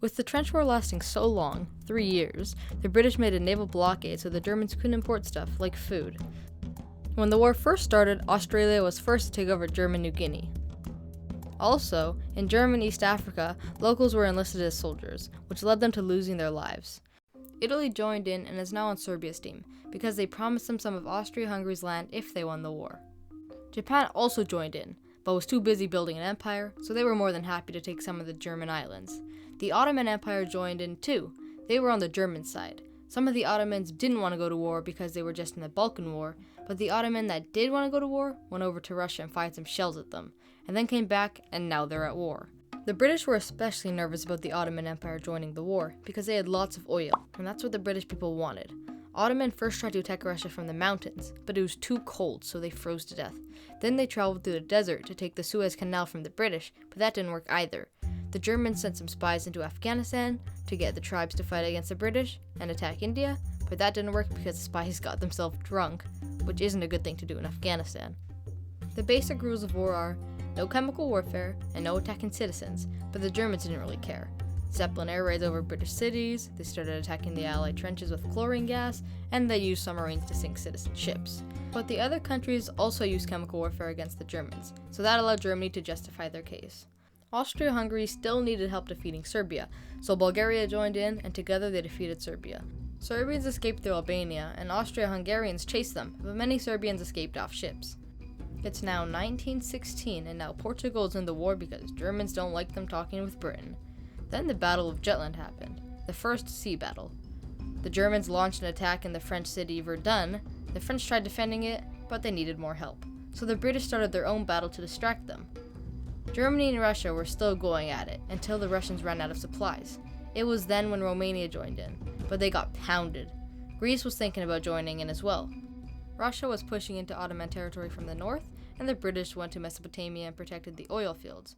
With the trench war lasting so long, 3 years, the British made a naval blockade so the Germans couldn't import stuff like food. When the war first started, Australia was first to take over German New Guinea. Also, in German East Africa, locals were enlisted as soldiers, which led them to losing their lives. Italy joined in and is now on Serbia's team, because they promised them some of Austria-Hungary's land if they won the war. Japan also joined in, but was too busy building an empire, so they were more than happy to take some of the German islands. The Ottoman Empire joined in too. They were on the German side. Some of the Ottomans didn't want to go to war because they were just in the Balkan War, but the Ottoman that did want to go to war went over to Russia and fired some shells at them, and then came back, and now they're at war. The British were especially nervous about the Ottoman Empire joining the war because they had lots of oil, and that's what the British people wanted. Ottoman first tried to attack Russia from the mountains, but it was too cold, so they froze to death. Then they traveled through the desert to take the Suez Canal from the British, but that didn't work either. The Germans sent some spies into Afghanistan to get the tribes to fight against the British and attack India, but that didn't work because the spies got themselves drunk, which isn't a good thing to do in Afghanistan. The basic rules of war are no chemical warfare and no attacking citizens, but the Germans didn't really care. Zeppelin air raids over British cities, they started attacking the Allied trenches with chlorine gas, and they used submarines to sink citizen ships. But the other countries also used chemical warfare against the Germans, so that allowed Germany to justify their case. Austria-Hungary still needed help defeating Serbia, so Bulgaria joined in, and together they defeated Serbia. Serbians escaped through Albania, and Austria-Hungarians chased them, but many Serbians escaped off ships. It's now 1916, and now Portugal is in the war because Germans don't like them talking with Britain. Then the Battle of Jutland happened, the first sea battle. The Germans launched an attack in the French city Verdun. The French tried defending it, but they needed more help, so the British started their own battle to distract them. Germany and Russia were still going at it until the Russians ran out of supplies. It was then when Romania joined in, but they got pounded. Greece was thinking about joining in as well. Russia was pushing into Ottoman territory from the north, and the British went to Mesopotamia and protected the oil fields.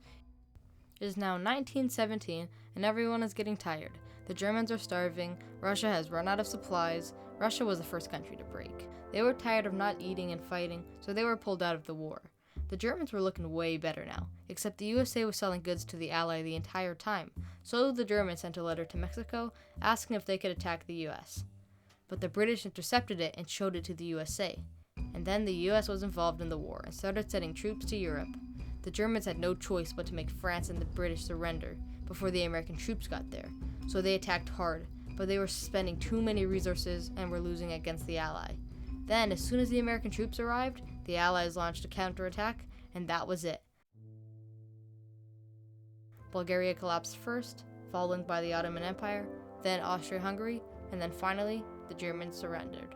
It is now 1917, and everyone is getting tired. The Germans are starving, Russia has run out of supplies. Russia was the first country to break. They were tired of not eating and fighting, so they were pulled out of the war. The Germans were looking way better now, except the USA was selling goods to the Ally the entire time, so the Germans sent a letter to Mexico asking if they could attack the US. But the British intercepted it and showed it to the USA. And then the US was involved in the war and started sending troops to Europe. The Germans had no choice but to make France and the British surrender before the American troops got there, so they attacked hard, but they were spending too many resources and were losing against the Ally. Then, as soon as the American troops arrived, the Allies launched a counterattack, and that was it. Bulgaria collapsed first, followed by the Ottoman Empire, then Austria-Hungary, and then finally, the Germans surrendered.